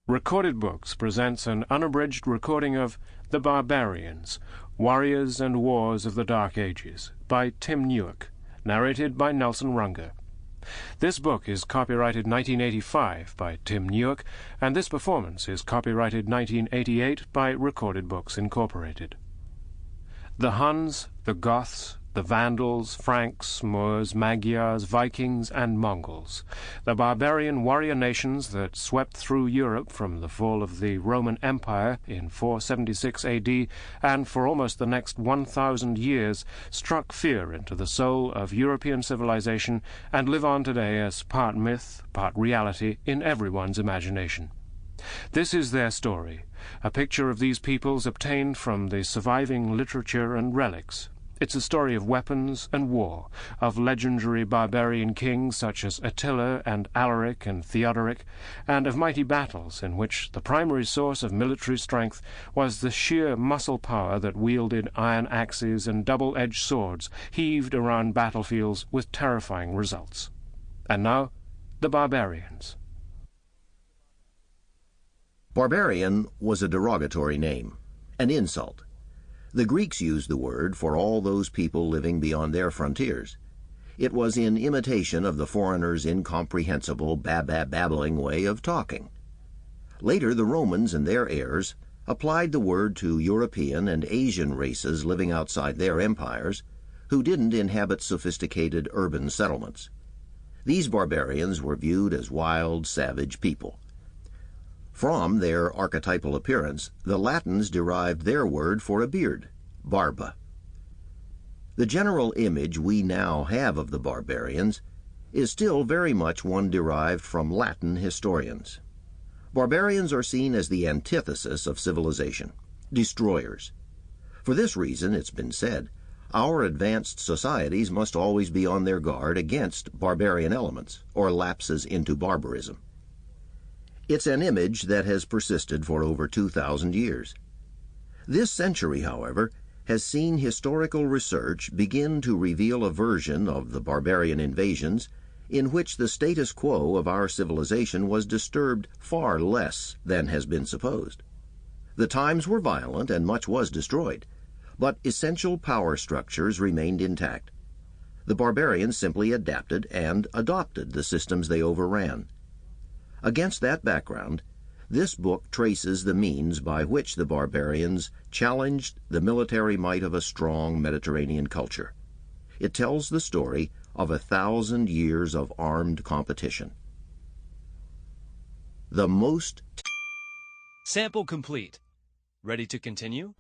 Recorded Books presents an unabridged recording of The Barbarians, Warriors and Wars of the Dark Ages, by Tim Newark, narrated by Nelson Runger. This book is copyrighted 1985 by Tim Newark, and this performance is copyrighted 1988 by Recorded Books, Incorporated. The Huns, the Goths, the Vandals, Franks, Moors, Magyars, Vikings, and Mongols, the barbarian warrior nations that swept through Europe from the fall of the Roman Empire in 476 AD and for almost the next 1,000 years struck fear into the soul of European civilization and live on today as part myth, part reality in everyone's imagination. This is their story, a picture of these peoples obtained from the surviving literature and relics. It's a story of weapons and war, of legendary barbarian kings such as Attila and Alaric and Theodoric, and of mighty battles in which the primary source of military strength was the sheer muscle power that wielded iron axes and double-edged swords heaved around battlefields with terrifying results. And now, the Barbarians. Barbarian was a derogatory name, an insult. The Greeks used the word for all those people living beyond their frontiers. It was in imitation of the foreigners' incomprehensible, babbling way of talking. Later, the Romans and their heirs applied the word to European and Asian races living outside their empires, who didn't inhabit sophisticated urban settlements. These barbarians were viewed as wild, savage people. From their archetypal appearance, the Latins derived their word for a beard, barba. The general image we now have of the barbarians is still very much one derived from Latin historians. Barbarians are seen as the antithesis of civilization, destroyers. For this reason, it's been said, our advanced societies must always be on their guard against barbarian elements or lapses into barbarism. It's an image that has persisted for over 2,000 years. This century, however, has seen historical research begin to reveal a version of the barbarian invasions in which the status quo of our civilization was disturbed far less than has been supposed. The times were violent and much was destroyed, but essential power structures remained intact. The barbarians simply adapted and adopted the systems they overran. Against that background, this book traces the means by which the barbarians challenged the military might of a strong Mediterranean culture. It tells the story of 1,000 years of armed competition. The most... Sample complete. Ready to continue?